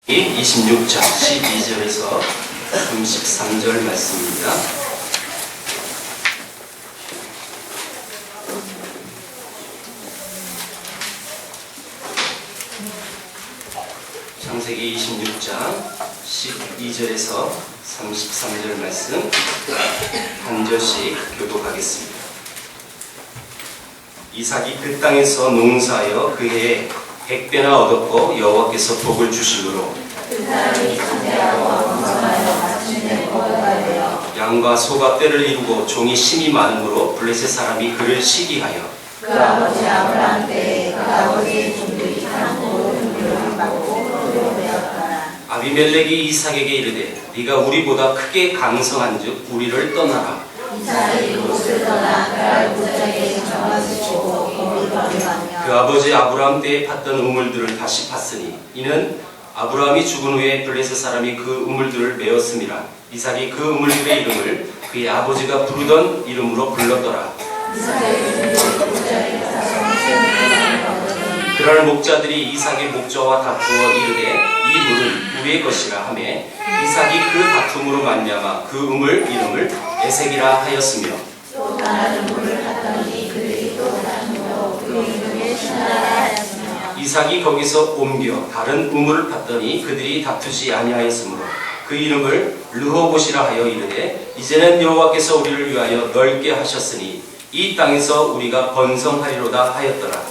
26장 12절에서 33절 말씀입니다. 창세기 26장 12절에서 33절 말씀 한 절씩 교독하겠습니다. 이삭이 그 땅에서 농사하여 그 해에 100배나 얻었고 여호와께서 복을 주심으로 그 사람이 창대하고 왕성하여 마침내 거하게 되어 양과 소가 떼를 이루고 종이 심이 많으므로 블레셋 사람이 그를 시기하여 그 아버지 아브라함 때에 그 아버지의 종들이 한 모든 교육을 받고 포도로 되었더라. 아비멜렉이 이삭에게 이르되 네가 우리보다 크게 강성한즉 우리를 떠나라. 이삭이 그곳을 떠나 그랄 부자에게 정원을 주고 거기 거류하며 그 아버지 아브라함 때에 팠던 우물들을 다시 팠으니 이는 아브라함이 죽은 후에 블레셋 사람이 그 우물들을 메었음이라. 이삭이 그 우물들의 이름을 그의 아버지가 부르던 이름으로 불렀더라. 이삭의 종들이 부자에게 가서 무슨 일을 얻으니 그러나 목자들이 이삭의 목자와 다투어 이르되 이 물은 우리의 것이라 하며 이삭이 그 다툼으로 말미암아 그 우물 이름을 에색이라 하였으며 또 다른 물을 갔더니 그들이 또 다투어 그 이름을 신하라 하였으며 이삭이 거기서 옮겨 다른 우물을 팠더니 그들이 다투지 아니하였으므로 그 이름을 르호봇이라 하여 이르되 이제는 여호와께서 우리를 위하여 넓게 하셨으니 이 땅에서 우리가 번성하리로다 하였더라.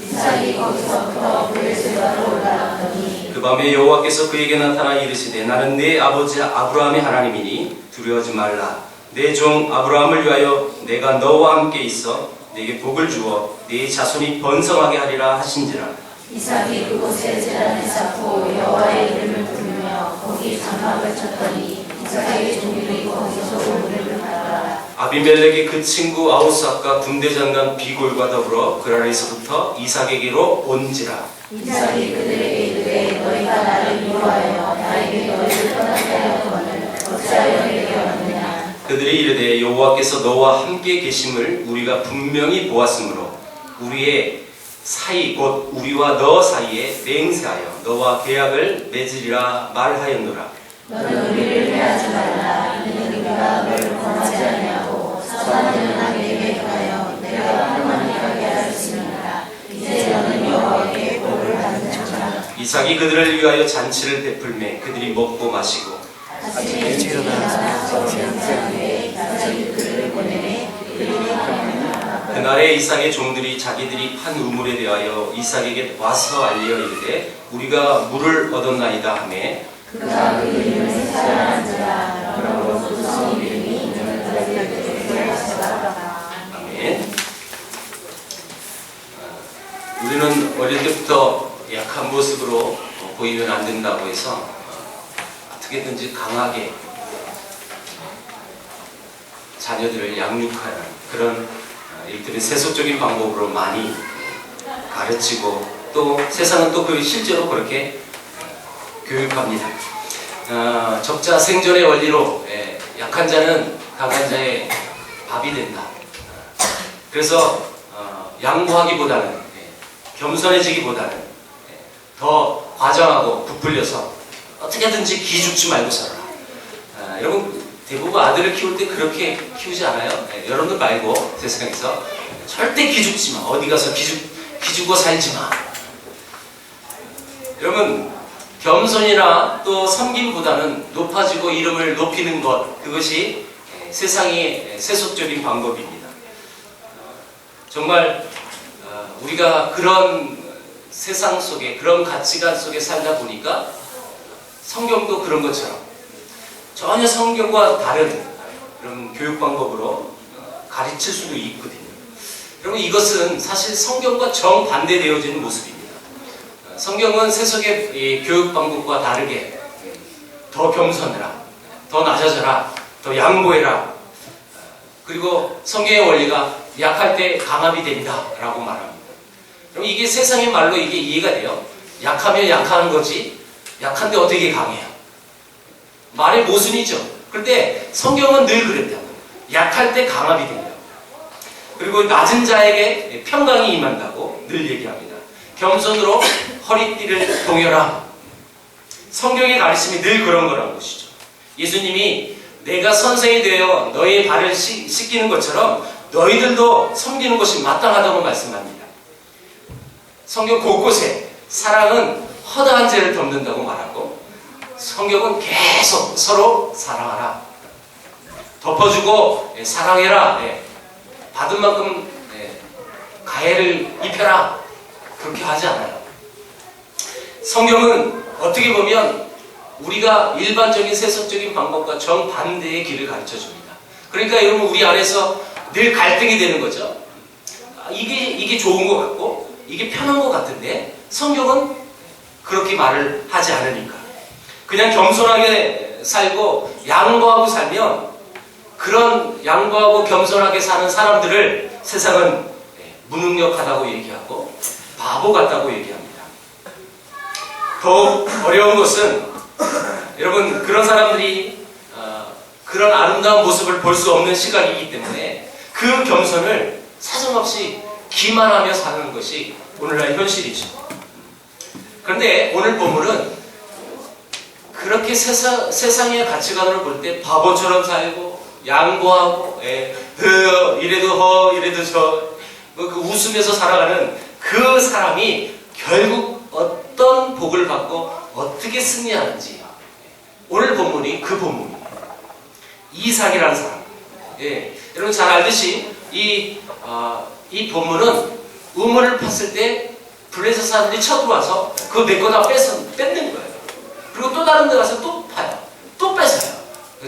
이삭이 거기서부터 블레셋으로 올라갔더니 그 밤에 여호와께서 그에게 나타나 이르시되 나는 네 아버지 아브라함의 하나님이니 두려워하지 말라. 내 종 아브라함을 위하여 내가 너와 함께 있어 네게 복을 주어 네 자손이 번성하게 하리라 하신지라. 이삭이 그곳에 제단을 쌓고 여호와의 이름을 부르며 거기 장막을 쳤더니 이삭의 종들이 거기서 우물을 받더라. 아비멜렉의 그 친구 아우삭과 군대 장관 비골과 더불어 그랄에서부터 이삭에게로 온지라. 이삭이 그들에게 이르되 너희가 나를 미워하여 나에게 너희를 떠나게 하였거늘 어찌하여 내게 왔느냐. 그들이 이르되 여호와께서 너와 함께 계심을 우리가 분명히 보았으므로 우리의 사이 곧 우리와 너 사이에 맹세하여 너와 계약을 맺으리라 말하였노라. 너는 우리를 해하지 말라. 이는 우리가 너를 권하지 아니하고 선한 하나님에게 가여 내가 평안히 가게 하였습니다. 이제 너는 여호와께 복을 받는 자라. 이삭이 그들을 위하여 잔치를 베풀매 그들이 먹고 마시고 아침에 일찍 일어나 거기 양상에 이삭이 그들을 보내매 그들이 가면 그날에 이삭의 종들이 자기들이 판 우물에 대하여 이삭에게 와서 알리어 이르되 우리가 물을 얻었나이다 하매 그가 그 이름을 사랑한지라. 그러므로 그 성 이름이 아멘. 우리는 어릴 때부터 약한 모습으로 보이면 안 된다고 해서 어떻게든지 강하게 자녀들을 양육하는 그런 일들은 세속적인 방법으로 많이 가르치고 또 세상은 또 그 실제로 그렇게 교육합니다. 적자 생존의 원리로 약한 자는 강한 자의 밥이 된다. 그래서 양보하기보다는 겸손해지기보다는 더 과장하고 부풀려서 어떻게든지 기죽지 말고 살아라. 여러분 대부분 아들을 키울 때 그렇게 키우지 않아요? 여러분들 말고 세상에서 절대 기죽지 마. 어디 가서 기죽고 살지 마. 여러분 겸손이나 또 섬김보다는 높아지고 이름을 높이는 것 그것이 세상의 세속적인 방법입니다. 정말 우리가 그런 세상 속에 그런 가치관 속에 살다 보니까 성경도 그런 것처럼 전혀 성경과 다른 그런 교육 방법으로 가르칠 수도 있거든요. 여러분 이것은 사실 성경과 정반대되어지는 모습입니다. 성경은 세속의 교육 방법과 다르게 더 겸손해라, 더 낮아져라, 더 양보해라. 그리고 성경의 원리가 약할 때 강함이 된다 라고 말합니다. 그럼 이게 세상의 말로 이게 이해가 돼요. 약하면 약하는 거지 약한데 어떻게 강해요? 말의 모순이죠. 그런데 성경은 늘 그랬다고. 약할 때 강함이 된다고. 그리고 낮은 자에게 평강이 임한다고 늘 얘기합니다. 겸손으로 허리띠를 동여라. 성경의 가르침이 늘 그런 거라는 것이죠. 예수님이 내가 선생이 되어 너의 발을 씻기는 것처럼 너희들도 섬기는 것이 마땅하다고 말씀합니다. 성경 곳곳에 사랑은 허다한 죄를 덮는다고 말하고, 성경은 계속 서로 사랑하라, 덮어주고 사랑해라, 받은 만큼 가해를 입혀라, 그렇게 하지 않아요. 성경은 어떻게 보면 우리가 일반적인 세속적인 방법과 정반대의 길을 가르쳐줍니다. 그러니까 여러분, 우리 안에서 늘 갈등이 되는 거죠. 이게 좋은 것 같고 이게 편한 것 같은데 성경은 그렇게 말을 하지 않으니까, 그냥 겸손하게 살고 양보하고 살면, 그런 양보하고 겸손하게 사는 사람들을 세상은 무능력하다고 얘기하고 바보 같다고 얘기합니다. 더욱 어려운 것은 여러분, 그런 사람들이 그런 아름다운 모습을 볼 수 없는 시각이기 때문에 그 겸손을 사정없이 기만하며 사는 것이 오늘날 현실이죠. 그런데 오늘 본문은 그렇게 세상의 가치관으로 볼 때 바보처럼 살고 양보하고 이래도 허 이래도 저 그 웃으면서 살아가는 그 사람이 결국 어떤 복을 받고 어떻게 승리하는지, 오늘 본문이 그 본문입니다. 이삭이라는 사람. 여러분 잘 알듯이 이 본문은 우물을 팠을 때 블레셋 사람들이 쳐들어와서 그거 내 거 다 뺏는 거예요. 그리고 또 다른 데 가서 또 파요. 또 뺏어요.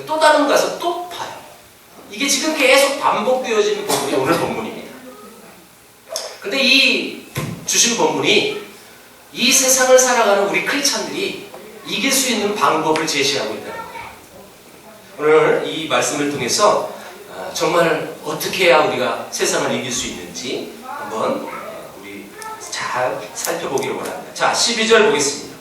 또 다른 데 가서 또 파요. 이게 지금 계속 반복되어지는 본문이 오늘 본문입니다. 근데 이 주신 본문이 이 세상을 살아가는 우리 크리스찬들이 이길 수 있는 방법을 제시하고 있다는 거예요. 오늘 이 말씀을 통해서 정말 어떻게 해야 우리가 세상을 이길 수 있는지 한번 우리 잘 살펴보기를 원합니다. 자, 12절 보겠습니다.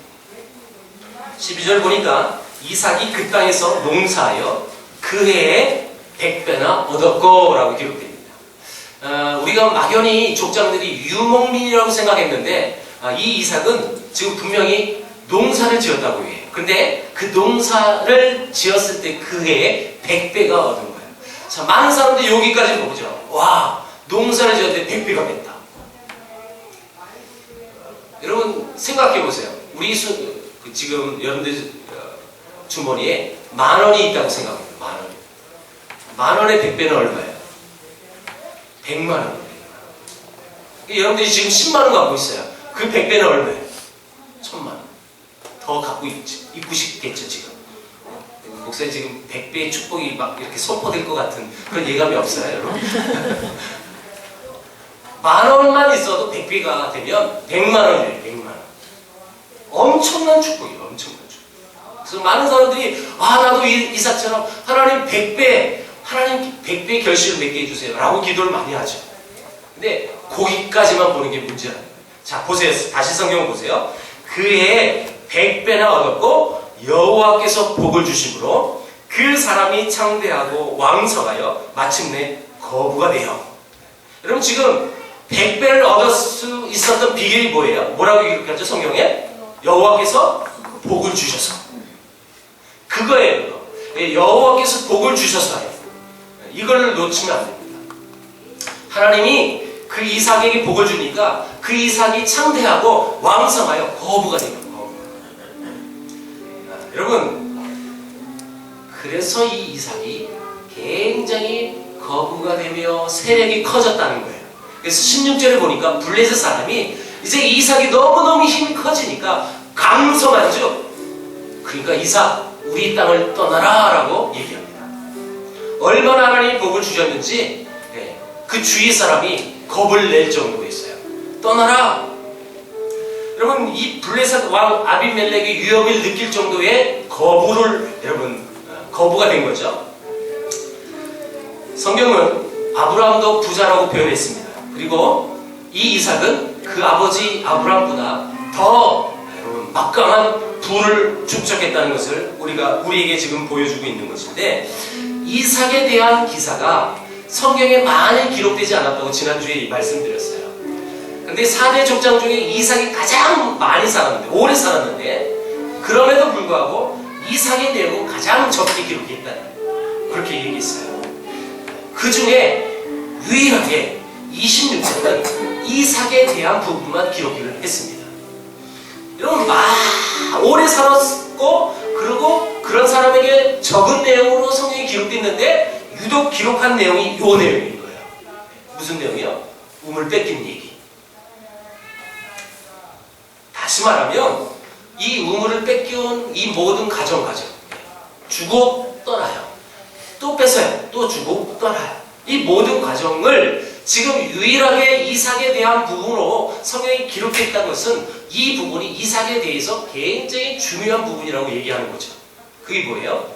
12절 보니까 이삭이 그 땅에서 농사하여 그 해에 100배나 얻었고 라고 기록됩니다. 우리가 막연히 족장들이 유목민이라고 생각했는데 이 이삭은 지금 분명히 농사를 지었다고 해요. 근데 그 농사를 지었을 때 그 해에 100배가 얻은 거예요. 자, 많은 사람들이 여기까지 보죠. 와, 농사를 지었는데 100배가 됐다. 여러분 생각해 보세요. 우리 지금 여러분들 주머니에 10,000원이 있다고 생각해요. 10,000원. 10,000원에 100배는 얼마예요? 100만 원. 여러분들이 지금 10만 원 갖고 있어요. 그 100배는 얼마예요? 1,000만 원. 더 갖고 있고 싶겠죠, 지금. 목사님 지금 100배의 축복이 막 이렇게 선포될 것 같은 그런 예감이 없어요, 여러분? 10,000원만 있어도 100배가 되면 100만 원이에요, 100만 원. 엄청난 축복이에요, 엄청난 축복. 그래서 많은 사람들이, 나도 이삭처럼 하나님 100배 결실을 맺게 해주세요 라고 기도를 많이 하죠. 근데 거기까지만 보는 게 문제라는 거예요. 자, 보세요. 다시 성경 보세요. 그해 100배나 얻었고 여호와께서 복을 주심으로 그 사람이 창대하고 왕성하여 마침내 거부가 되어. 여러분 지금 100배를 얻을 수 있었던 비결이 뭐예요? 뭐라고 기록하죠? 성경에? 여호와께서 복을 주셔서. 그거예요. 여호와께서 복을 주셔서 해요. 이걸 놓치면 안 됩니다. 하나님이 그 이삭에게 복을 주니까 그 이삭이 창대하고 왕성하여 거부가 됩니다. 여러분, 그래서 이 이삭이 굉장히 거부가 되며 세력이 커졌다는 거예요. 그래서 16절에 보니까 블레셋 사람이 이제 이삭이 너무너무 힘이 커지니까 강성하죠. 그러니까 이삭, 우리 땅을 떠나라 라고 얘기합니다. 얼마나 하나님이 복을 주셨는지 그 주위 사람이 겁을 낼 정도였어요. 떠나라. 여러분 이 블레셋 왕 아비멜렉의 위협을 느낄 정도의 거부가 된 거죠. 성경은 아브라함도 부자라고 표현했습니다. 그리고 이 이삭은 그 아버지 아브라함보다 더 막강한 부를 축적했다는 것을 우리에게 지금 보여주고 있는 것인데, 이삭에 대한 기사가 성경에 많이 기록되지 않았다고 지난주에 말씀드렸어요. 근데 4대 족장 중에 이삭이 가장 많이 살았는데, 오래 살았는데, 그럼에도 불구하고 이삭의 내용은 가장 적게 기록했다는 그렇게 얘기했어요. 그 중에 유일하게 26절은 이삭에 대한 부분만 기록을 했습니다. 여러분 오래 살았고 그리고 그런 사람에게 적은 내용으로 성경이 기록됐는데 유독 기록한 내용이 이 내용인 거예요. 무슨 내용이요? 우물 뺏긴 얘기. 다시 말하면 이 우물을 뺏겨온 이 모든 가정 주고 떠나요. 또 뺏어요. 또 주고 떠나요. 이 모든 과정을 지금 유일하게 이삭에 대한 부분으로 성경이 기록했다는 것은 이 부분이 이삭에 대해서 굉장히 중요한 부분이라고 얘기하는 거죠. 그게 뭐예요?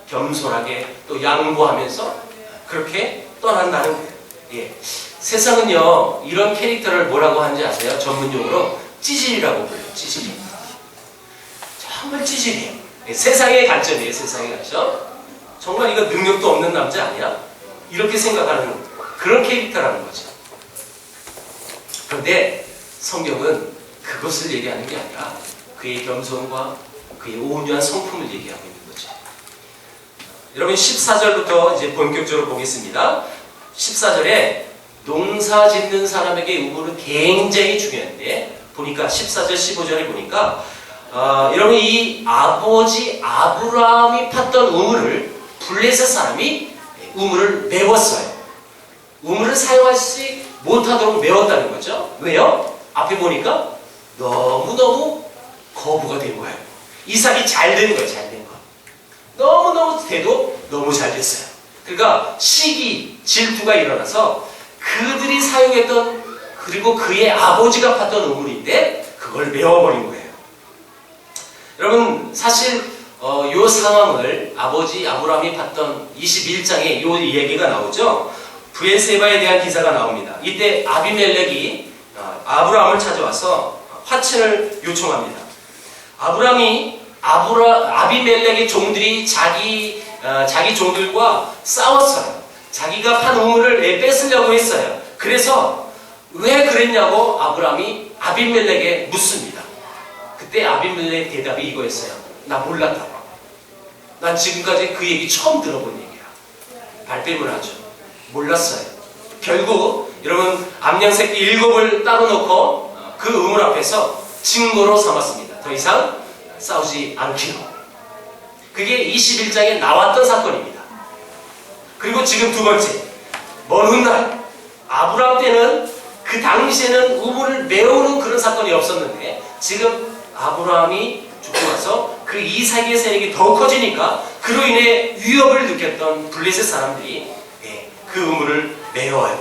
겸손하게 또 양보하면서 그렇게 떠난다는 거예요. 예. 세상은요 이런 캐릭터를 뭐라고 하는지 아세요? 전문용어로 찌질이라고 불러요. 찌질이. 정말 찌질이에요. 예. 세상의 관점이에요. 세상의 관점. 정말 이거 능력도 없는 남자 아니야? 이렇게 생각하는 그런 캐릭터라는 거죠. 그런데 성경은 그것을 얘기하는 게 아니라 그의 겸손과 그의 온유한 성품을 얘기하고 있는 거죠. 여러분 14절부터 이제 본격적으로 보겠습니다. 14절에 농사 짓는 사람에게 우물은 굉장히 중요한데 보니까 14절 15절에 보니까 여러분 이 아버지 아브라함이 팠던 우물을 블레셋 사람이 우물을 메웠어요. 우물을 사용하지 못하도록 메웠다는 거죠. 왜요? 앞에 보니까 너무너무 거부가 된 거예요. 이삭이 잘 된 거예요. 잘 된 거. 너무너무 돼도 너무 잘 됐어요. 그러니까 시기, 질투가 일어나서 그들이 사용했던 그리고 그의 아버지가 팠던 우물인데 그걸 메워버린 거예요. 여러분 사실 이 상황을 아버지 아브라함이 팠던 21장에 이 얘기가 나오죠. 브엘세바에 대한 기사가 나옵니다. 이때 아비멜렉이 아브라함을 찾아와서 화친을 요청합니다. 아비멜렉의 종들이 자기 종들과 싸웠어요. 자기가 판 우물을 뺏으려고 했어요. 그래서 왜 그랬냐고 아브라함이 아비멜렉에 묻습니다. 그때 아비멜렉 대답이 이거였어요. 나 몰랐다고. 난 지금까지 그 얘기 처음 들어본 얘기야. 발뺌을 하죠. 몰랐어요. 결국 여러분 암양새끼 7을 따로 놓고 그 우물 앞에서 증거로 삼았습니다. 더 이상 싸우지 않기로. 그게 21장에 나왔던 사건입니다. 그리고 지금 두 번째, 먼 훗날 아브라함 때는 그 당시에는 우물을 메우는 그런 사건이 없었는데 지금 아브라함이 죽고 나서 그 이삭의 세력이 더 커지니까 그로 인해 위협을 느꼈던 블레셋 사람들이 그 우물을 메워요.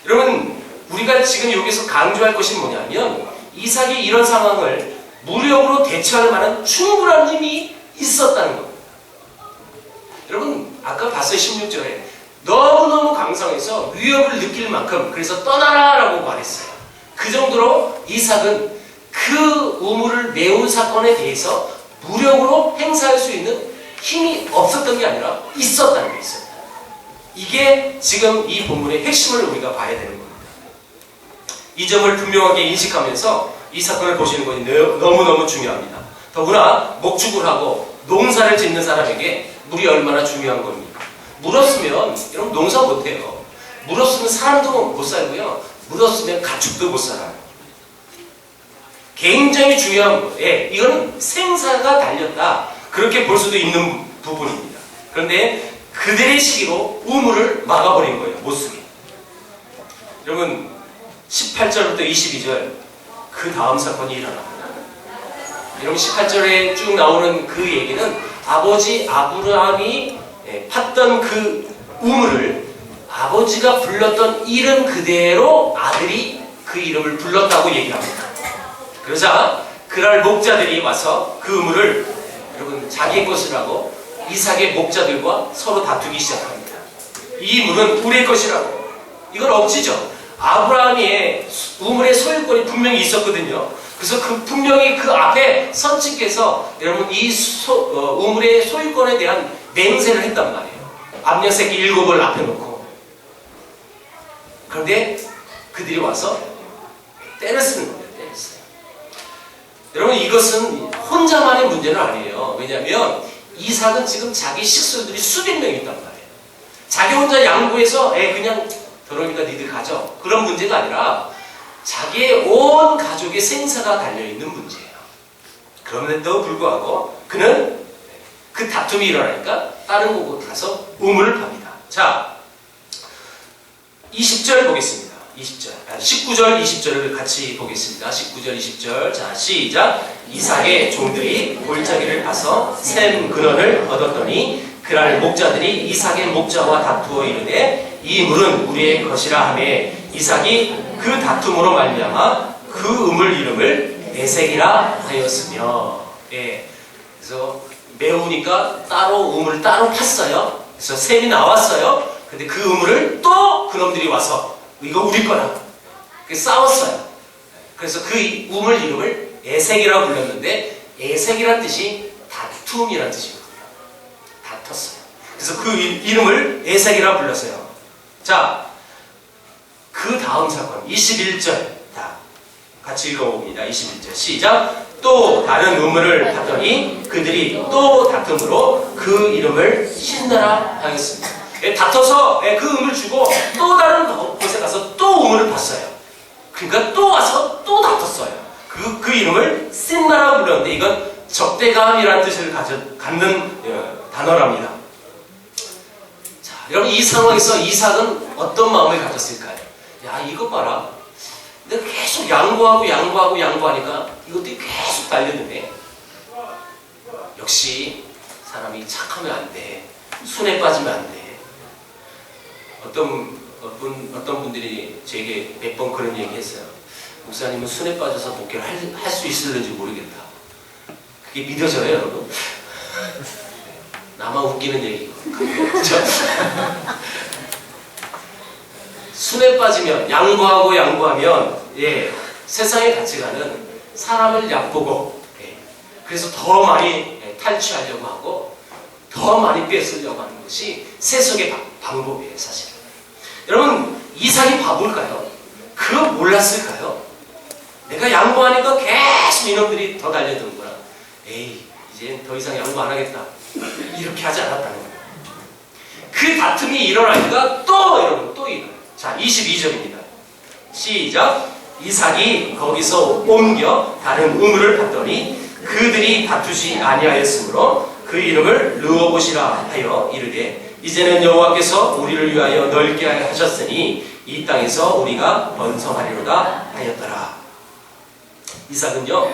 여러분 우리가 지금 여기서 강조할 것이 뭐냐면 이삭이 이런 상황을 무력으로 대처할 만한 충분한 힘이 있었다는 겁니다. 여러분 아까 봤어요. 16절에 너무너무 강성해서 위협을 느낄 만큼 그래서 떠나라 라고 말했어요. 그 정도로 이삭은 그 우물을 메운 사건에 대해서 무력으로 행사할 수 있는 힘이 없었던 게 아니라 있었다는 게 있어요. 이게 지금 이 본문의 핵심을 우리가 봐야 되는 겁니다. 이 점을 분명하게 인식하면서 이 사건을 보시는 것이 너무너무 중요합니다. 더구나 목축을 하고 농사를 짓는 사람에게 물이 얼마나 중요한 겁니까? 물 없으면 여러분 농사 못해요. 물 없으면 사람도 못 살고요. 물 없으면 가축도 못 살아요. 굉장히 중요한 거예요. 이거는 생사가 달렸다. 그렇게 볼 수도 있는 부분입니다. 그런데 그들의 시기로 우물을 막아버린 거예요. 못 쓰게. 여러분 18절부터 22절 그 다음 사건이 일어납니다. 여러분 18절에 쭉 나오는 그 얘기는 아버지 아브라함이 팠던 그 우물을 아버지가 불렀던 이름 그대로 아들이 그 이름을 불렀다고 얘기합니다. 그러자 그날 목자들이 와서 그 우물을 여러분 자기 것이라고 이삭의 목자들과 서로 다투기 시작합니다. 이 물은 우리의 것이라고. 이건 억지죠. 아브라함의 우물의 소유권이 분명히 있었거든요. 그래서 분명히 그 앞에 선친께서 여러분 이 우물의 소유권에 대한 맹세를 했단 말이에요. 암양새끼 7을 앞에 놓고. 그런데 그들이 와서 때를 쓰는 거예요. 때를 써요. 여러분 이것은 혼자만의 문제는 아니에요. 왜냐하면 이삭은 지금 자기 식솔들이 수백 명 있단 말이에요. 자기 혼자 양보해서 그냥 더러니까 니들 가져. 그런 문제가 아니라 자기의 온 가족의 생사가 달려있는 문제예요. 그럼에도 불구하고 그는 그 다툼이 일어나니까 다른 곳 가서 우물을 팝니다. 자, 20절 보겠습니다. 19절, 20절을 같이 보겠습니다. 19절, 20절. 자, 시작. 이삭의 종들이 골짜기를 파서 샘 근원을 얻었더니 그날 목자들이 이삭의 목자와 다투어 이르되 이 물은 우리의 것이라 하매 이삭이 그 다툼으로 말미암아 그 우물 이름을 에색이라 하였으며. 예. 그래서 매우니까 따로 우물을 따로 팠어요. 그래서 샘이 나왔어요. 근데 그 우물을 또 그놈들이 와서 이거 우리 거라. 싸웠어요. 그래서 그 우물 이름을 에색이라고 불렀는데 에색이란 뜻이 다툼이란 뜻이거든요. 다퉜어요. 그래서 그 이름을 에색이라고 불렀어요. 자, 그 다음 사건 21절 다 같이 읽어봅니다. 21절 시작. 또 다른 우물을 팠더니 그들이 또 다툼으로 그 이름을 신나라 하였습니다. 다퉈서 그 우물을 주고 또 다른 곳에 가서 또 우물을 팠어요. 그러니까 또 와서 또 다퉜어요. 그 이름을 신나라고 불렀는데 이건 적대감이라는 뜻을 갖는 단어랍니다. 자, 여러분 이 상황에서 이삭은 어떤 마음을 가졌을까요? 야, 이것 봐라. 내가 계속 양보하니까 이것들이 계속 달려드네. 역시 사람이 착하면 안 돼. 순에 빠지면 안 돼. 어떤 분들이 제게 몇 번 그런 얘기 했어요. 목사님은 순에 빠져서 목회를 할 수 있을는지 모르겠다. 그게 믿어져요, 여러분? 나만 웃기는 얘기고. 그렇죠? 순에 빠지면 양보하면 세상의 가치관은 사람을 얕보고 그래서 더 많이 탈취하려고 하고 더 많이 뺏으려고 하는 것이 세속의 방법이에요, 사실. 여러분, 이삭이 바볼까요? 그거 몰랐을까요? 내가 양보하니까 계속 이놈들이 더 달려드는구나. 에이, 이제 더 이상 양보 안 하겠다. 이렇게 하지 않았다는 거예요. 그 다툼이 일어나니까 여러분 또 일어나요. 자, 22절입니다. 시작. 이삭이 거기서 옮겨 다른 우물을 봤더니 그들이 다투지 아니하였으므로 그 이름을 르호봇이라 하여 이르되 이제는 여호와께서 우리를 위하여 넓게 하셨으니 이 땅에서 우리가 번성하리로다 하였더라. 이삭은요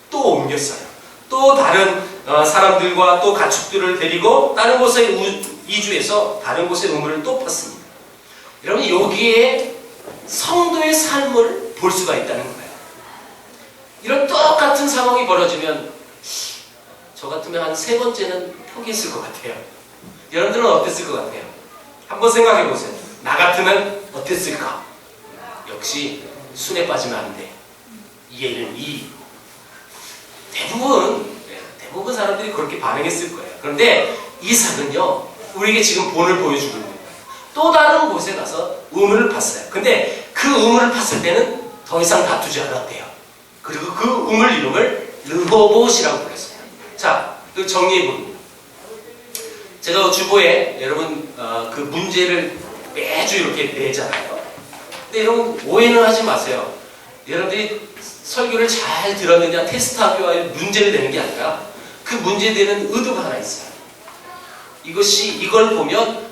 또 옮겼어요. 또 다른 사람들과 또 가축들을 데리고 다른 곳에 이주해서 다른 곳에 우물을 또 팠습니다. 여러분 여기에 성도의 삶을 볼 수가 있다는 거예요. 이런 똑같은 상황이 벌어지면 저 같으면 한 3번째는 포기했을 것 같아요. 여러분들은 어땠을 것 같아요? 한번 생각해 보세요. 나 같으면 어땠을까? 역시 순에 빠지면 안 돼. 대부분 사람들이 그렇게 반응했을 거예요. 그런데 이삭은요, 우리에게 지금 본을 보여주고 있는 거예요. 또 다른 곳에 가서 우물을 팠어요. 근데 그 우물을 팠을 때는 더 이상 다투지 않았대요. 그리고 그 우물 이름을 르호봇이라고 불렀어요. 자, 그 정리해봅니다. 제가 주보에 여러분 그 문제를 매주 이렇게 내잖아요. 근데 여러분 오해는 하지 마세요. 여러분들이 설교를 잘 들었느냐 테스트하기 위해 문제를 내는 게 아니라 그 문제 내는 의도가 하나 있어요. 이걸 보면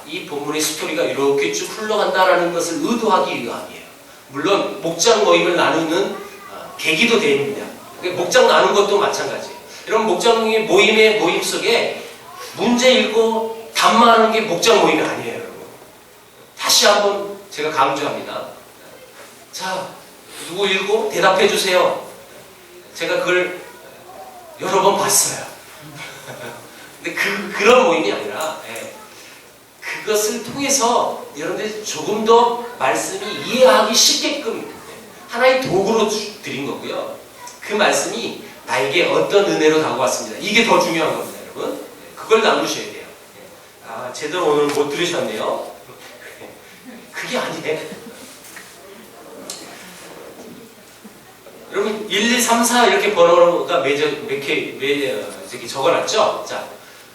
이 본문의 스토리가 이렇게 쭉 흘러간다라는 것을 의도하기 위함이에요. 물론 목장 모임을 나누는 계기도 됩니다. 목장 나눈 것도 마찬가지예요. 여러분 목장 모임의 모임 속에 문제 읽고 답말하는 게 목장 모임이 아니에요, 여러분. 다시 한번 제가 강조합니다. 자, 누구 읽고 대답해 주세요. 제가 그걸 여러 번 봤어요. 근데 그런 모임이 아니라 그것을 통해서 여러분들이 조금 더 말씀이 이해하기 쉽게끔 하나의 도구로 드린 거고요. 그 말씀이 나에게 어떤 은혜로 다가왔습니다. 이게 더 중요한 겁니다, 여러분. 그걸 나누셔야 돼요. 제대로 오늘 못 들으셨네요. 그게 아니에요. 여러분 1, 2, 3, 4 이렇게 번호가 저기 적어놨죠? 자,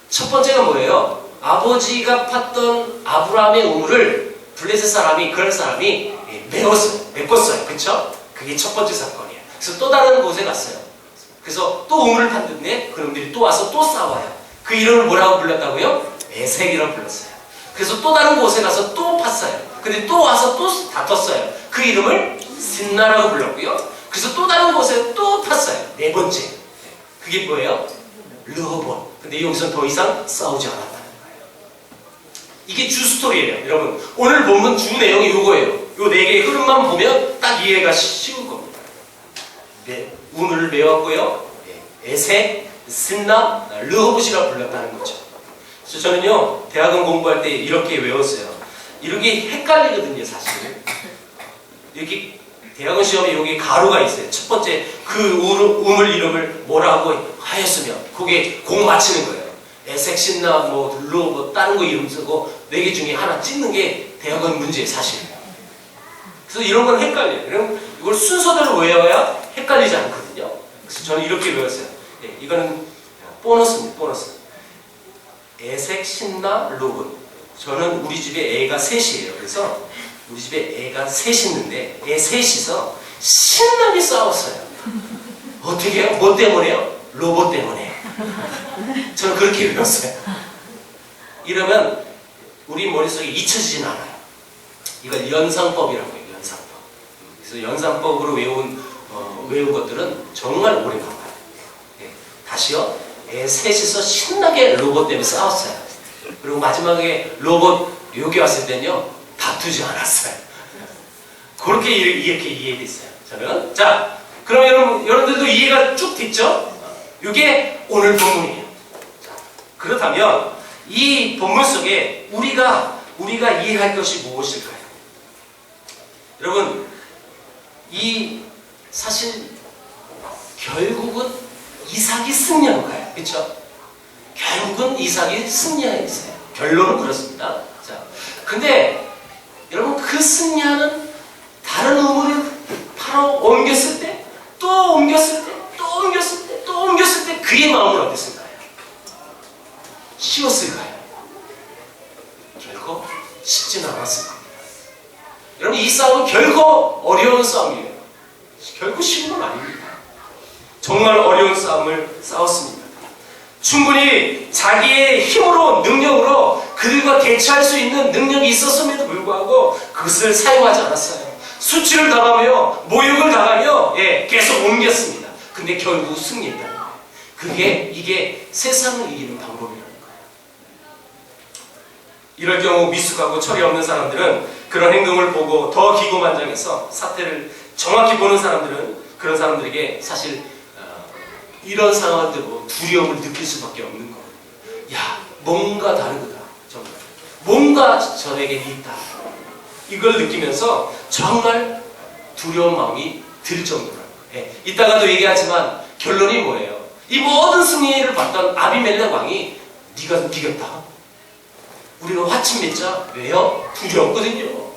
첫 번째가 뭐예요? 아버지가 팠던 아브라함의 우물을 블레셋 사람이, 그런 사람이 메꿨어요. 그쵸? 그게 첫 번째 사건이에요. 그래서 또 다른 곳에 갔어요. 그래서 또 우물을 팠는데 그놈들이 또 와서 또 싸워요. 그 이름을 뭐라고 불렀다고요? 에색이라고 불렀어요. 그래서 또 다른 곳에 가서 또 팠어요. 근데 또 와서 또 다퉜어요. 그 이름을 신나라고 불렀고요. 그래서 또 다른 곳에 또 팠어요. 네 번째. 그게 뭐예요? 르호본. 근데 여기서 더 이상 싸우지 않았다는 거예요. 이게 주 스토리예요. 여러분, 오늘 본문 주 내용이 이거예요. 요 네 개의 흐름만 보면 딱 이해가 쉬운 겁니다. 네, 우물을 메웠고요. 에색, 신나, 르호봇이라 불렀다는 거죠. 그래서 저는요, 대학원 공부할 때 이렇게 외웠어요. 이렇게 헷갈리거든요, 사실. 이렇게 대학원 시험에 여기 가로가 있어요. 첫 번째 그 우물 이름을 뭐라고 하였으면 그게 공 맞히는 거예요. 에색, 신나, 뭐 다른 거 이름 쓰고 네 개 중에 하나 찍는 게 대학원 문제예요, 사실. 그래서 이런 건 헷갈려요. 그럼 이걸 순서대로 외워야 헷갈리지 않거든요. 그래서 저는 이렇게 외웠어요. 네, 이거는 보너스입니다. 보너스. 에색, 신나, 르호본. 저는 우리 집에 애가 셋이에요. 그래서 우리 집에 애가 셋이 있는데 애 셋이서 신나게 싸웠어요. 어떻게 해요? 뭐 때문에요? 로봇 때문에. 저는 그렇게 외웠어요. 이러면 우리 머릿속에 잊혀지진 않아요. 이걸 연상법이라고 해요. 연상법. 그래서 연상법으로 외운 것들은 정말 오래 가요. 네. 다시요. 애 셋이서 신나게 로봇 때문에 싸웠어요. 그리고 마지막에 로봇 여기 왔을 때는요, 다투지 않았어요. 그렇게 이렇게 이해됐어요. 저는. 자, 그럼 여러분들도 이해가 쭉 됐죠? 이게 오늘 본문이에요. 자, 그렇다면 이 본문 속에 우리가 이해할 것이 무엇일까요? 여러분, 사실 결국은 이삭이 승리한가요? 그렇죠? 결국은 이삭이 승리했어요. 결론은 그렇습니다. 자, 근데 여러분 그 승리하는 다른 우물을 바로 옮겼을 때, 또 옮겼을 때, 또 옮겼을 때, 또 옮겼을 때 그의 마음은 어땠을까요? 쉬웠을까요? 결코 쉽지는 않았을 겁니다. 여러분 이 싸움은 결코 어려운 싸움이에요. 결코 쉬운 건 아닙니다. 정말 어려운 싸움을 싸웠습니다. 충분히 자기의 힘으로, 능력으로 그들과 대치할 수 있는 능력이 있었음에도 불구하고 그것을 사용하지 않았어요. 수치를 당하며 모욕을 당하며 계속 옮겼습니다. 근데 결국 승리했다는 거예요. 이게 세상을 이기는 방법이라는 거예요. 이럴 경우 미숙하고 철이 없는 사람들은 그런 행동을 보고 더 기고만장해서 사태를 정확히 보는 사람들은 그런 사람들에게 사실 이런 상황을 두고 두려움을 느낄 수밖에 없는 거예요. 야, 뭔가 다르구나. 정말. 뭔가 저에게 있다. 이걸 느끼면서 정말 두려운 마음이 들 정도라는 거예요. 이따가도 얘기하지만 결론이 뭐예요? 이 모든 승리를 봤던 아비멜렉 왕이 네가 이겼다. 우리가 화친 맺자. 왜요? 두려웠거든요.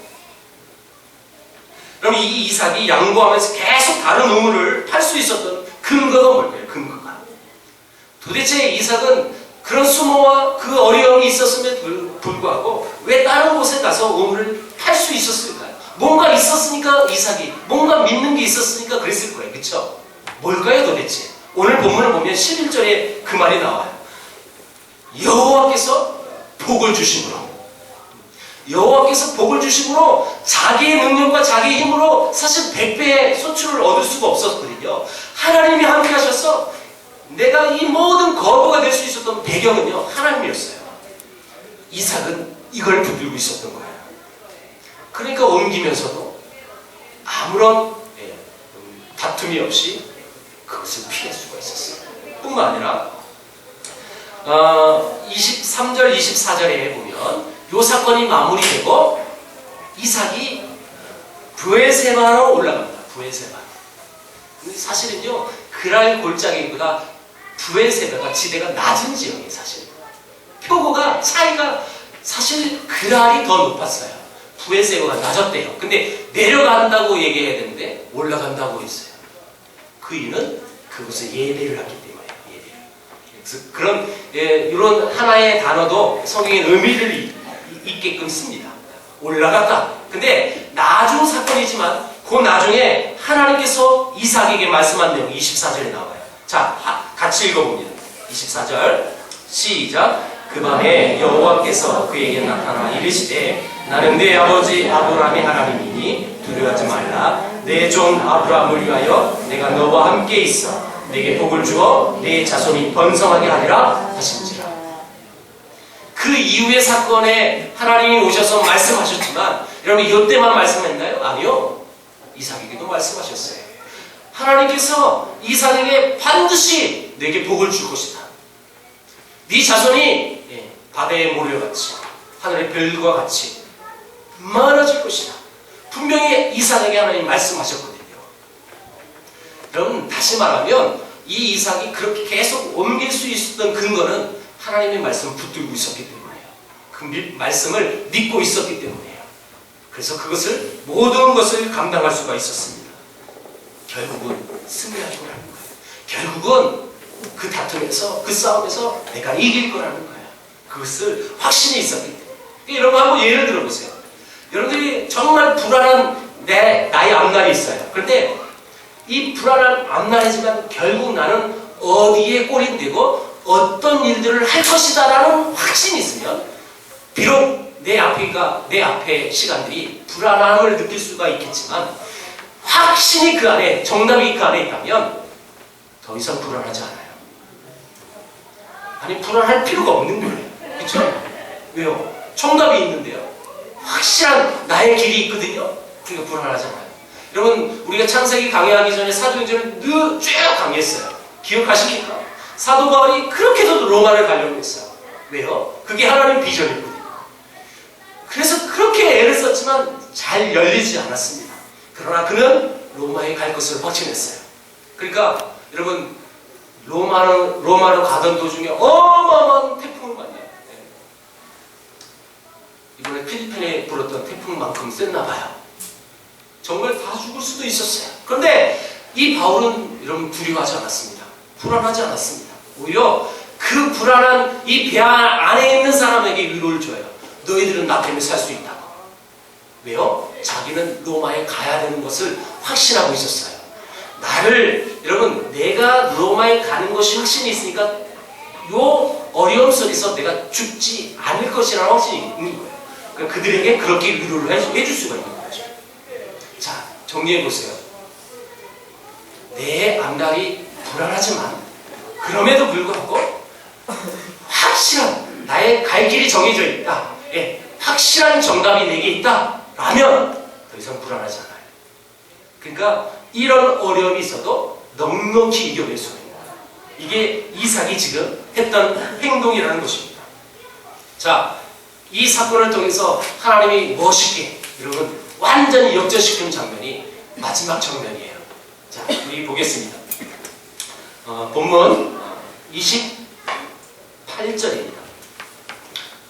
그럼 이 이삭이 양보하면서 계속 다른 우물을 팔 수 있었던 근거가 뭘까요? 근거가. 도대체 이삭은 그런 수모와 그 어려움이 있었음에도 불구하고 왜 다른 곳에 가서 우물을 팔 수 있었을까요? 뭔가 있었으니까 이삭이, 뭔가 믿는 게 있었으니까 그랬을 거예요. 그렇죠? 뭘까요 도대체? 오늘 본문을 보면 11절에 그 말이 나와요. 여호와께서 복을 주심으로. 여호와께서 복을 주심으로 자기의 능력과 자기의 힘으로 사실 100배의 소출을 얻을 수가 없었거든요. 하나님이 함께 하셔서 내가 이 모든 거부가 될 수 있었던 배경은요, 하나님이었어요. 이삭은 이걸 붙들고 있었던 거예요. 그러니까 옮기면서도 아무런 다툼이 없이 그것을 피할 수가 있었어요. 뿐만 아니라 23절, 24절에 보면 이 사건이 마무리되고 이삭이 브에세바로 올라갑니다. 브에세바. 사실은요, 그랄 골짜기보다 브에세바가 지대가 낮은 지역이에요. 사실 표고가 차이가 사실 그랄이 더 높았어요. 브에세바가 낮았대요. 근데 내려간다고 얘기해야 되는데 올라간다고 했어요. 그 이유는 그곳에 예배를 하기 때문이에요. 예배를. 그래서 그런 이런 하나의 단어도 성경에 의미를 있게끔 씁니다. 올라갔다. 근데 나중 사건이지만 그 나중에 하나님께서 이삭에게 말씀한 내용 24절에 나와요. 자, 같이 읽어봅니다. 24절 시작. 그 밤에 여호와께서 그에게 나타나 이르시되 나는 네 아버지 아브라함의 하나님이니 두려워하지 말라. 내 종 아브라함을 위하여 내가 너와 함께 있어 내게 복을 주어 네 자손이 번성하게 하리라 하신지라. 그 이후의 사건에 하나님이 오셔서 말씀하셨지만 여러분 이때만 말씀했나요? 아니요. 이삭에게도 말씀하셨어요. 하나님께서 이삭에게 반드시 내게 복을 줄 것이다. 네 자손이 바다의 모래같이 하늘의 별과 같이 많아질 것이다. 분명히 이삭에게 하나님이 말씀하셨거든요. 여러분 다시 말하면 이 이삭이 그렇게 계속 옮길 수 있었던 근거는 하나님의 말씀을 붙들고 있었기 때문이에요. 그 말씀을 믿고 있었기 때문이에요. 그래서 그것을 모든 것을 감당할 수가 있었습니다. 결국은 승리할 거라는 거예요. 결국은 그 다툼에서 그 싸움에서 내가 이길 거라는 거예요. 그것을 확신이 있었기 때문에. 여러분 한번 예를 들어보세요. 여러분들이 정말 불안한 나의 앞날이 있어요. 그런데 이 불안한 앞날이지만 결국 나는 어디에 꼬린되고 어떤 일들을 할 것이다 라는 확신이 있으면 비록 내 앞의 시간들이 불안함을 느낄 수가 있겠지만 확신이 그 안에, 정답이 그 안에 있다면 더 이상 불안하지 않아요. 아니 불안할 필요가 없는 거예요. 그렇죠? 왜요? 정답이 있는데요. 확실한 나의 길이 있거든요. 그러니까 불안하잖아요. 여러분 우리가 창세기 강의하기 전에 사도행전을 쭉 강의했어요. 기억하십니까? 사도 바울이 그렇게도 로마를 가려고 했어요. 왜요? 그게 하나님 비전이거든요. 그래서 그렇게 애를 썼지만 잘 열리지 않았습니다. 그러나 그는 로마에 갈 것을 확신했어요. 그러니까 여러분 로마로 가던 도중에 어마어마한 태풍을 만나요. 이번에 필리핀에 불었던 태풍만큼 셌나 봐요. 정말 다 죽을 수도 있었어요. 그런데 이 바울은 여러분 두려워하지 않았습니다. 불안하지 않았습니다. 오히려 그 불안한 이 배 안에 있는 사람에게 위로를 줘요. 너희들은 나 때문에 살 수 있다고. 왜요? 자기는 로마에 가야 되는 것을 확신하고 있었어요. 여러분 내가 로마에 가는 것이 확신이 있으니까 요 어려움 속에서 내가 죽지 않을 것이라는 확신이 있는 거예요. 그러니까 그들에게 그렇게 위로를 해줄 수가 있는 거죠. 자, 정리해보세요. 내 앞날이 불안하지만 그럼에도 불구하고 확실한 나의 갈 길이 정해져 있다. 확실한 정답이 내게 있다. 라면 더 이상 불안하지 않아요. 그러니까 이런 어려움이 있어도 넉넉히 이겨낼 수가 있는 거예요. 이게 이삭이 지금 했던 행동이라는 것입니다. 자, 이 사건을 통해서 하나님이 멋있게 여러분 완전히 역전시키는 장면이 마지막 장면이에요. 자, 우리 보겠습니다. 본문 28절입니다.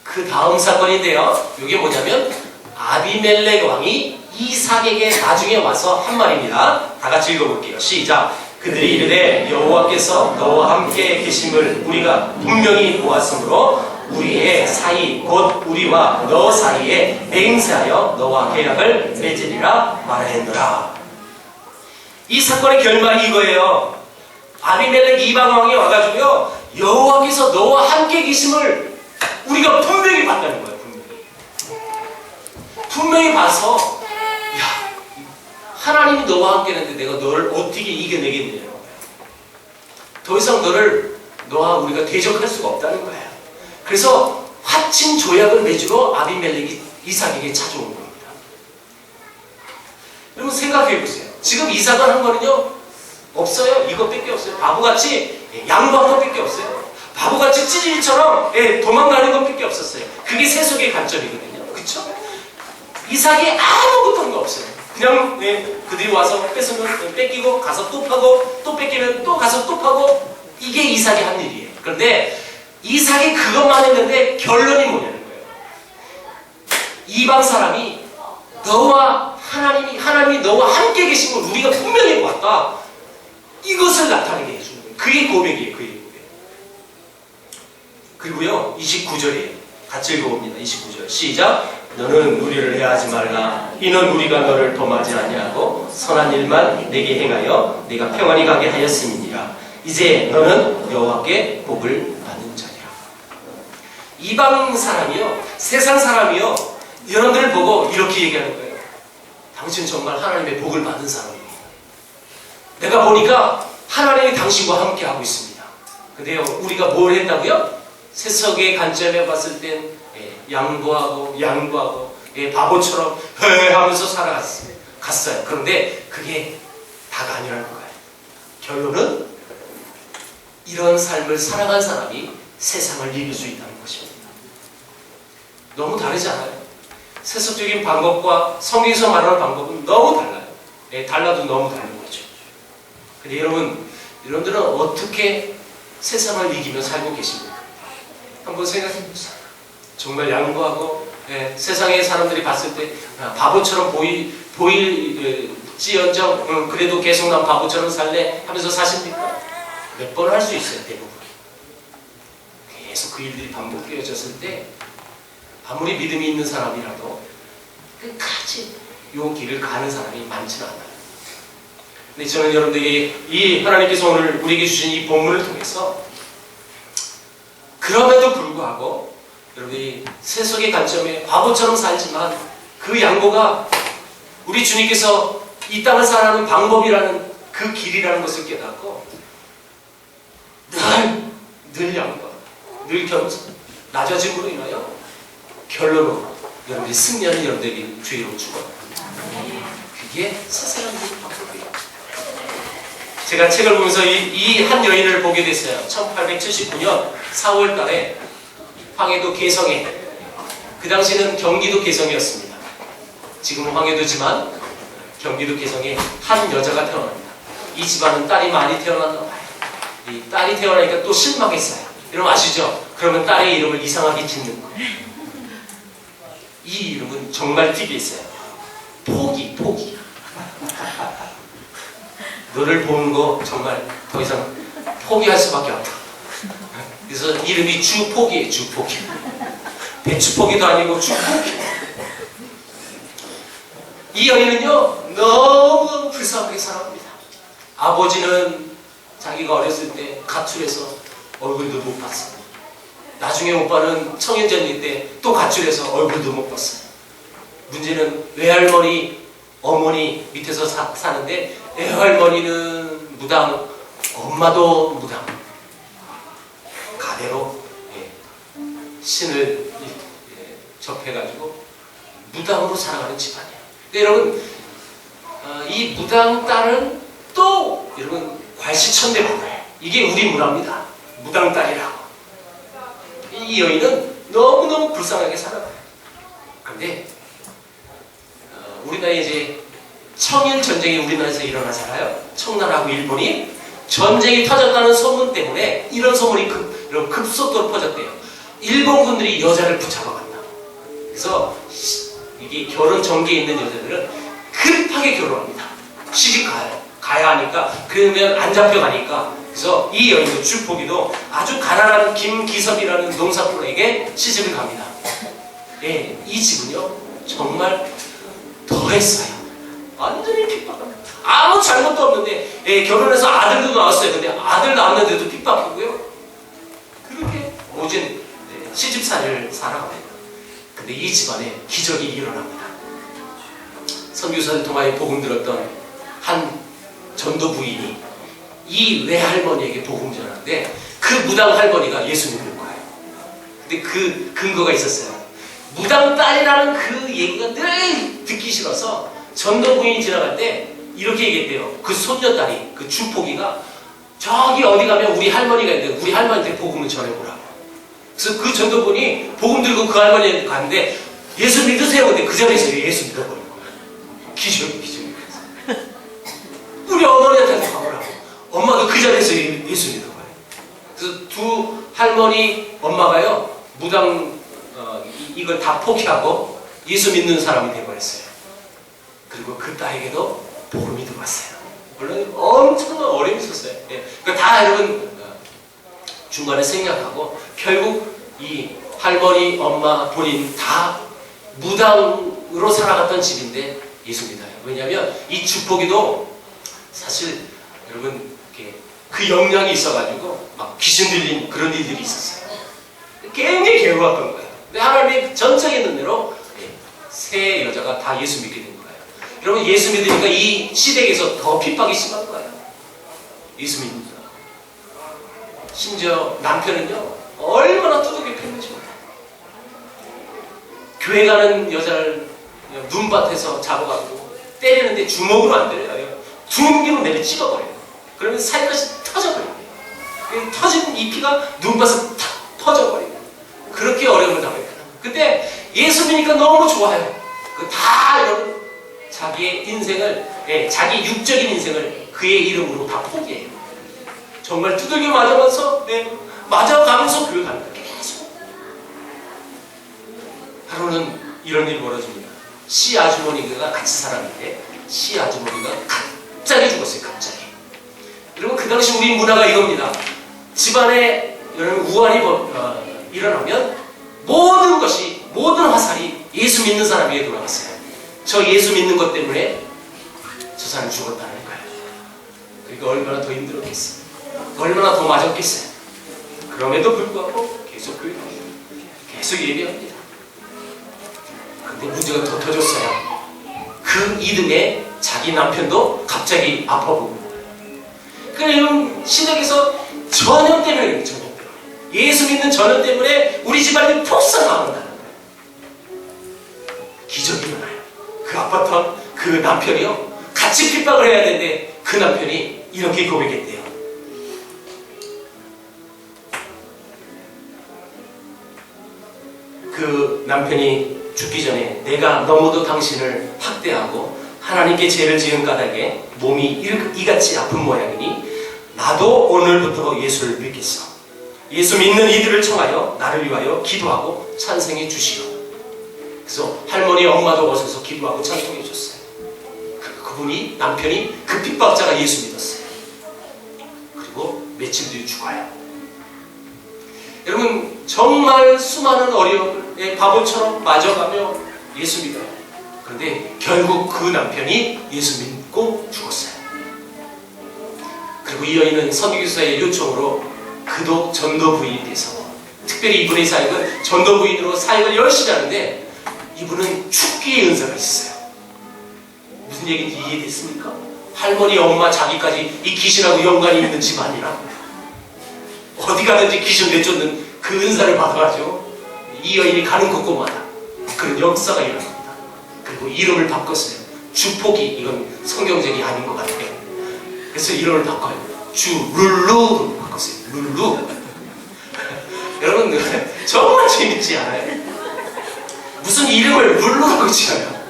그 다음 사건인데요. 이게 뭐냐면 아비멜렉 왕이 이삭에게 나중에 와서 한 말입니다. 다 같이 읽어볼게요. 시작. 그들이 이르되 여호와께서 너와 함께 계심을 우리가 분명히 보았으므로 우리의 사이 곧 우리와 너 사이에 맹세하여 너와 계약을 맺으리라 말하였노라. 이 사건의 결말이 이거예요. 아비멜렉 이방왕이 와가지고요 여호와께서 너와 함께 계심을 우리가 분명히 봤다는 거예요. 분명히 봐서 야 하나님이 너와 함께 했는데 내가 너를 어떻게 이겨내겠느냐는 거예요. 더 이상 너와 우리가 대적할 수가 없다는 거예요. 그래서 화친 조약을 맺으러 아비멜렉이 이삭에게 찾아온 겁니다. 여러분 생각해보세요. 지금 이삭은 한 거는요 없어요. 이것밖에 없어요. 바보같이 양보한 것밖에 없어요. 바보같이 찌질이처럼 도망가는 것밖에 없었어요. 그게 세속의 관점이거든요. 그쵸? 이삭이 아무것도 한 거 없어요. 그냥 그들이 와서 뺏으면 뺏기고 가서 또 파고 또 뺏기면 또 가서 또 파고 이게 이삭이 한 일이에요. 그런데 이삭이 그것만 했는데 결론이 뭐냐는 거예요. 이방 사람이 하나님이 너와 함께 계신 걸 우리가 분명히 봤다. 이것을 나타내게 해주는 거예요. 그게 고백이에요. 그게 고백. 그리고요 29절이에요. 같이 읽어봅니다. 29절 시작. 너는 무리를 해하지 말라. 이는 우리가 너를 범하지 아니하고 선한 일만 내게 행하여 네가 평안히 가게 하였음이니라. 이제 너는 여호와께 복을 받는 자리라. 이방 사람이요, 세상 사람이요, 여러분들을 보고 이렇게 얘기하는 거예요. 당신 정말 하나님의 복을 받은 사람입니다. 내가 보니까 하나님이 당신과 함께 하고 있습니다. 근데요, 우리가 뭘 했다고요? 세속의 관점에 봤을 땐 양보하고 바보처럼 하면서 살아갔어요. 그런데 그게 다가 아니라는 거예요. 결론은 이런 삶을 살아간 사람이 세상을 이길 수 있다는 것입니다. 너무 다르지 않아요? 세속적인 방법과 성경에서 말하는 방법은 너무 달라요. 달라도 너무 다른 거죠. 근데 여러분들은 어떻게 세상을 이기며 살고 계십니까? 한번 생각해 보세요. 정말 양보하고 세상의 사람들이 봤을 때 바보처럼 보일지언정 그래도 계속 난 바보처럼 살래 하면서 사십니까? 몇 번 할 수 있어요. 대부분 계속 그 일들이 반복되어졌을 때 아무리 믿음이 있는 사람이라도 끝까지 이 길을 가는 사람이 많지는 않아요. 근데 저는 여러분들에게 이 하나님께서 오늘 우리에게 주신 이 본문을 통해서 그럼에도 불구하고 여러분이 세속의 관점에 바보처럼 살지만 그 양보가 우리 주님께서 이 땅을 살아가는 방법이라는 그 길이라는 것을 깨닫고 늘 양보, 늘 겸손, 낮아짐으로 인하여 결론으로 여러분이 승리하는 여러분들에게 주의로 주거든요. 그게 세상의 방법이에요. 제가 책을 보면서 이 한 여인을 보게 됐어요. 1879년 4월 달에 황해도 개성에, 그 당시는 경기도 개성이었습니다. 지금은 황해도지만 경기도 개성에 한 여자가 태어납니다. 이 집안은 딸이 많이 태어났나 봐요. 이 딸이 태어나니까 또 실망했어요. 여러분 아시죠? 그러면 딸의 이름을 이상하게 짓는 거예요. 이 이름은 정말 특이했어요. 포기. 너를 보는 거 정말 더 이상 포기할 수밖에 없다. 그래서 이름이 주포기예요. 주포기. 배추포기도 아니고 주포기. 이 여인은요 너무 불쌍하게 살아갑니다. 아버지는 자기가 어렸을 때 가출해서 얼굴도 못 봤어요. 나중에 오빠는 청년전일 때 또 가출해서 얼굴도 못 봤어요. 문제는 외할머니, 어머니 밑에서 사는데 외할머니는 무당, 엄마도 무당. 가대로 신을 접해가지고 무당으로 살아가는 집안이에요. 근데 여러분 이 무당 딸은 또 여러분 괄시천대 문화예요. 이게 우리 문화입니다. 무당 딸이라고. 이 여인은 너무너무 불쌍하게 살아가요. 그런데 우리나라에 이제 청일 전쟁이 우리나라에서 일어나잖아요. 청나라하고 일본이 전쟁이 터졌다는 소문 때문에 이런 소문이 급속도로 퍼졌대요. 일본 군들이 여자를 붙잡아간다. 그래서 이게 결혼 전개에 있는 여자들은 급하게 결혼합니다. 시집 가야 하니까. 그러면 안 잡혀가니까. 그래서 이 여인도 주포기도 아주 가난한 김기섭이라는 농사꾼에게 시집을 갑니다. 이 집은요 정말 더했어요. 완전히 핍박합니다. 아무 잘못도 없는데 결혼해서 아들도 낳았어요. 근데 아들 낳았는데도 핍박이고요. 그렇게 오진 시집살이를 살아갑니다. 근데 이 집안에 기적이 일어납니다. 선교사를 통하여 복음 들었던 한 전도 부인이 이 외할머니에게 복음 전하는데 그 무당 할머니가 예수 믿는 거예요. 근데 그 근거가 있었어요. 무당 딸이라는 그 얘기가 늘 듣기 싫어서 전도 부인이 지나갈 때 이렇게 얘기했대요. 그 손녀딸이, 그 주포기가 저기 어디 가면 우리 할머니가 있는데 우리 할머니한테 복음을 전해보라고. 그래서 그 전도분이 복음 들고 그 할머니한테 갔는데 예수 믿으세요. 근데 그 자리에서 예수 믿어버린 거예요. 기적이. 우리 어머니한테 가보라고. 엄마도 그 자리에서 예수 믿어버려요. 그래서 두 할머니 엄마가요 무당 이걸 다 포기하고 예수 믿는 사람이 되어버렸어요. 그리고 그 딸에게도 복음이 들어왔어요. 물론 엄청난 어려움이 있었어요. 예. 다 여러분 중간에 생략하고 결국 이 할머니, 엄마, 본인 다 무당으로 살아갔던 집인데 예수 믿어요. 왜냐하면 이 주포기도 사실 여러분 그 영향이 있어가지고 막 귀신 들린 그런 일들이 있었어요. 굉장히 괴로웠던 거예요. 근데 하나님의 전적인 은혜로 세 여자가 다 예수 믿게 된 거예요. 여러분 예수 믿으니까 이 시댁에서 더 핍박이 심한 거예요. 예수 믿는다. 심지어 남편은요 얼마나 두둑이 팼는지 몰라요. 교회 가는 여자를 눈밭에서 잡아가지고 때리는데 주먹으로 안 때려요. 둥기로 내려 찍어버려요. 그러면 살갗이 터져버려요. 터진 이 피가 눈밭에 탁 터져버려요. 그렇게 어려움을 당해요. 근데 예수 믿으니까 너무 좋아요. 다 여러분 자기의 인생을, 자기 육적인 인생을 그의 이름으로 다 포기해요. 정말 두들겨 맞으면서, 맞아가면서 교회 가는 거예요. 계속. 하루는 이런 일이 벌어집니다. 시 아주머니가 같이 살았는데, 시 아주머니가 갑자기 죽었어요. 갑자기. 여러분 그 당시 우리 문화가 이겁니다. 집안에 여러분 우환이 일어나면 모든 화살이 예수 믿는 사람에게 돌아갔어요. 저 예수 믿는 것 때문에 저 사람이 죽었다는 거예요. 그러니까 얼마나 더 힘들었겠어요. 얼마나 더 맞았겠어요. 그럼에도 불구하고 계속 교회 계속 예배합니다. 근데 문제가 더 터졌어요. 그 이듬해 자기 남편도 갑자기 아파 보고. 그러니까 시댁에서 전염 때문에 예수 믿는 전염 때문에 우리 집안이 폭삭 망한다는 거예요. 기적이 일어나요. 그 아팠던 그 남편이요 같이 핍박을 해야 되는데 그 남편이 이렇게 고백했대요. 그 남편이 죽기 전에 내가 너무도 당신을 학대하고 하나님께 죄를 지은 까닭에 몸이 이같이 아픈 모양이니 나도 오늘부터 예수를 믿겠어. 예수 믿는 이들을 청하여 나를 위하여 기도하고 찬송해 주시오. 그래서 할머니 엄마도 오셔서 기도하고 찬송해 줬어요. 그분이 남편이 그 핍박자가 예수 믿었어요. 그리고 며칠 뒤에 죽어요. 여러분 정말 수많은 어려움에 바보처럼 맞아가며 예수 믿어요. 그런데 결국 그 남편이 예수 믿고 죽었어요. 그리고 이 여인은 선교사의 요청으로 그도 전도 부인이 돼서 특별히 이분의 사역은 전도 부인으로 사역을 열심히 하는데 이분은 축기의 은사가 있어요. 무슨 얘기인지 이해됐습니까? 할머니, 엄마, 자기까지 이 귀신하고 연관이 있는 집안이라 어디 가든지 귀신 내쫓는 그 은사를 받아가지고 이 여인이 가는 곳곳마다 그런 역사가 일어납니다. 그리고 이름을 바꿨어요. 주포기, 이건 성경적이 아닌 것 같아요. 그래서 이름을 바꿔요. 주룰루로 바꿨어요. 룰루. 여러분 정말 재밌지 않아요? 무슨 이름을 룰루라고 지어요?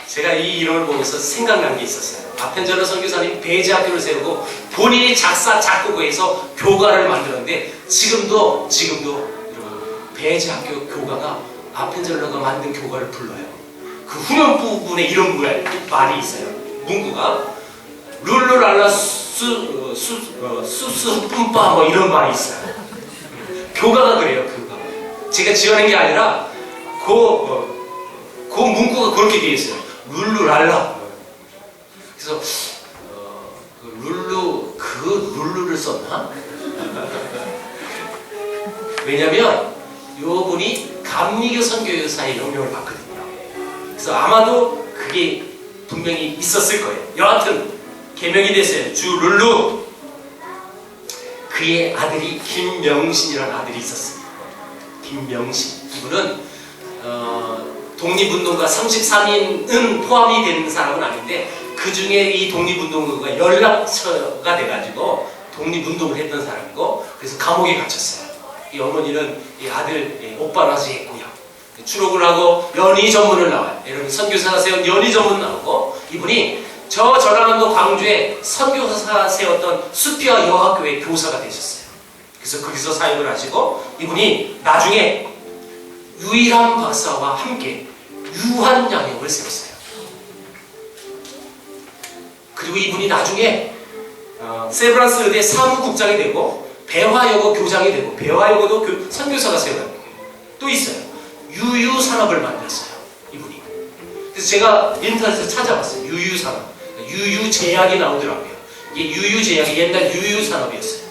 제가 이 이름을 보면서 생각난 게 있었어요. 아펜젤러 선교사님 배제학교를 세우고 본인이 작사 작곡해서 교가를 만들었는데 지금도 여러분 배제학교 교가가 아펜젤러가 만든 교가를 불러요. 그 후면 부분에 이런 말이 있어요. 문구가 룰루랄라 수수뿜빠 뭐 이런 말이 있어요. 교가가 그래요. 교가. 제가 지어낸 게 아니라 그 문구가 그렇게 되어 있어요. 룰루랄라. 그래서 룰루를 썼나? 왜냐면 요분이 감리교 선교사의 영향을 받거든요. 그래서 아마도 그게 분명히 있었을 거예요. 여하튼 개명이 됐어요. 주룰루. 그의 아들이 김명신이라는 아들이 있었습니다. 김명신. 이분은 독립운동가 33인은 포함이 되는 사람은 아닌데 그 중에 이 독립운동가가 연락처가 돼가지고 독립운동을 했던 사람이고 그래서 감옥에 갇혔어요. 이 어머니는 이 아들 오빠라서 했고요. 추록을 하고 연희 전문을 나와요. 여러분 선교사가 세운 연희 전문 나오고 이분이 저 전라남도 광주에 선교사가 세웠던 수피아 여학교의 교사가 되셨어요. 그래서 거기서 사역을 하시고 이분이 나중에 유일한 박사와 함께 유한양역을 세웠어요. 그리고 이분이 나중에 세브란스 의대 사무국장이 되고 배화여고 교장이 되고 배화여고도 선교사가 세워요. 또 있어요. 유유산업을 만들었어요. 이분이. 그래서 제가 인터넷에서 찾아봤어요. 유유산업. 유유제약이 나오더라고요. 이게 유유제약이 옛날 유유산업이었어요.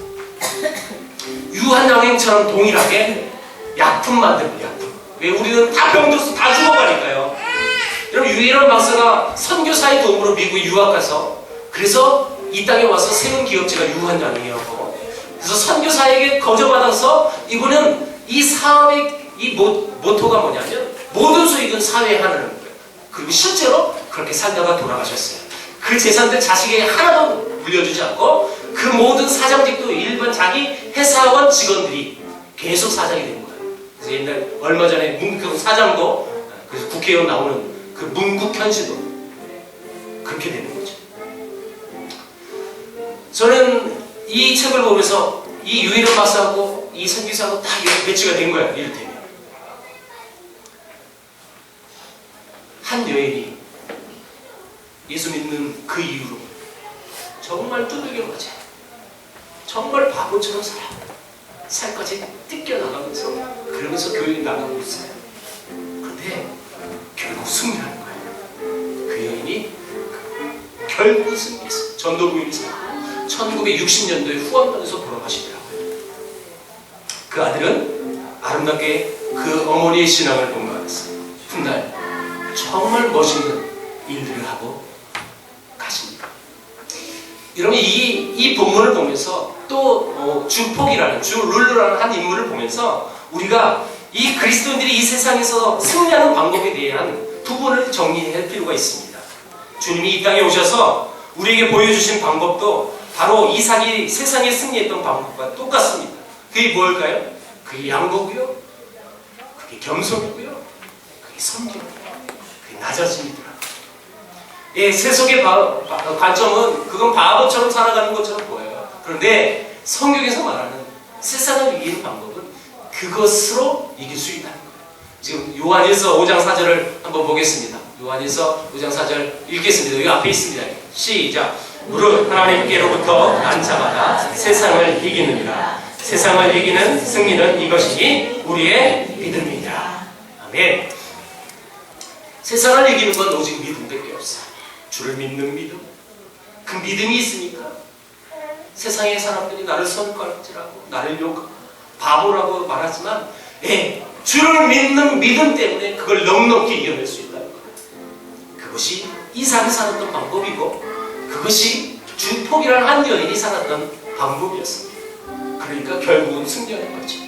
유한양행처럼 동일하게 약품 만드는 약품. 왜 우리는 다 병들어서 다 죽어가니까요. 여러분 유일한 박사가 선교사의 도움으로 미국에 유학 가서 그래서 이 땅에 와서 세운 기업체가 유한양행이었고 그래서 선교사에게 거저받아서 이분은 이 사업의 이 모토가 뭐냐면 모든 수익은 사회에 하는 거예요. 그리고 실제로 그렇게 살다가 돌아가셨어요. 그 재산들 자식에게 하나도 물려주지 않고 그 모든 사장직도 일반 자기 회사원 직원들이 계속 사장이 된 거예요. 그래서 옛날 얼마 전에 문국 사장도 그래서 국회의원 나오는 그 문국현씨도 그렇게 되는 거죠. 저는 이 책을 보면서 이 유일한 박사하고 이 선교사하고 다 배치가 된 거예요. 이를테면 한 여인이 예수 믿는 그 이후로 정말 두들겨 맞아 정말 바보처럼 살까지 뜯겨나가면서 그러면서 교회에 나가고 있어요. 그런데 결국 승리하는 거예요. 그 여인이 결국 승리했어요. 전도부인이서 1960년도에 후암동에서 돌아가시더라고요. 그 아들은 아름답게 그 어머니의 신앙을 본받았어요. 훗날 정말 멋있는 일들을 하고 가십니다. 여러분 이 본문을 보면서 또 주폭이라는 주 룰루라는 한 인물을 보면서 우리가 이 그리스도인들이 이 세상에서 승리하는 방법에 대한 부분을 정리할 필요가 있습니다. 주님이 이 땅에 오셔서 우리에게 보여주신 방법도 바로 이삭이 세상에 승리했던 방법과 똑같습니다. 그게 뭘까요? 그게 양보고요. 그게 겸손이고요. 그게 섬기고요. 그게 낮아짐이더라고요. 예, 세속의 관점은 그건 바보처럼 살아가는 것처럼 보여요. 그런데 성경에서 말하는 세상을 이기는 방법은 그것으로 이길 수 있다는 거예요. 지금 요한일서 5장 4절을 한번 보겠습니다. 요한일서 5장 4절 읽겠습니다. 여기 앞에 있습니다. 시작. 무릇 하나님께로부터 난 자마다 세상을 이기느니라. 세상을 이기는 승리는 이것이니 우리의 믿음이니라. 아멘. 세상을 이기는 건 오직 믿음밖에 없어요. 주를 믿는 믿음. 그 믿음이 있으니까 세상의 사람들이 나를 손가락질하고 나를 욕하고 바보라고 말하지만 주를 믿는 믿음 때문에 그걸 넉넉히 이겨낼 수 있다는 거예요. 그것이 이삭이 살았던 방법이고 그것이 주폭이라는 한 여인이 살았던 방법이었습니다. 그러니까 결국은 승리하는 거죠.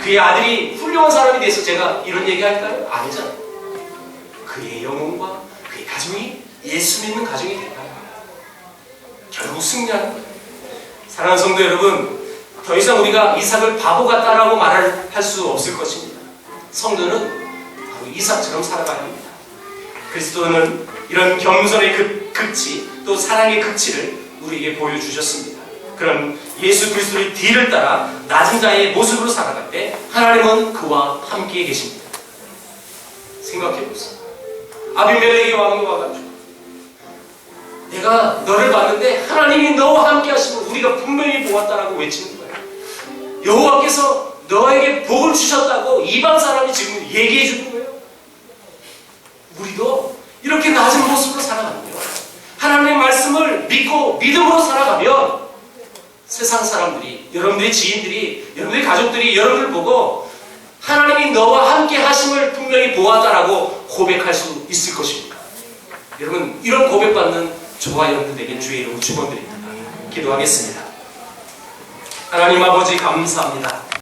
그의 아들이 훌륭한 사람이 돼서 제가 이런 얘기 할까요? 아니잖아요. 그의 영혼과 그의 가정이 예수 믿는 가정이 된다는 거예요. 결국 승리하는 거예요. 사랑하는 성도 여러분, 더 이상 우리가 이삭을 바보 같다라고 말할 수 없을 것입니다. 성도는 바로 이삭처럼 살아가야 합니다. 그리스도는 이런 겸손의 극치 또 사랑의 극치를 우리에게 보여주셨습니다. 그런 예수 그리스도의 뒤를 따라 낮은 자의 모습으로 살아갈 때 하나님은 그와 함께 계십니다. 생각해보세요. 아비멜렉의 왕이 와가지고 내가 너를 봤는데 하나님이 너와 함께 하시면 우리가 분명히 보았다라고 외치는 거예요. 여호와께서 너에게 복을 주셨다고 이방 사람이 지금 얘기해 주는 거예요. 우리도 이렇게 낮은 모습으로 살아가면 하나님의 말씀을 믿고 믿음으로 살아가면 세상 사람들이, 여러분들의 지인들이, 여러분들의 가족들이 여러분을 보고 하나님이 너와 함께 하심을 분명히 보았다라고 고백할 수 있을 것입니다. 여러분, 이런 고백받는 저와 여러분들에게 주의 이름으로 축원드립니다. 기도하겠습니다. 하나님 아버지 감사합니다.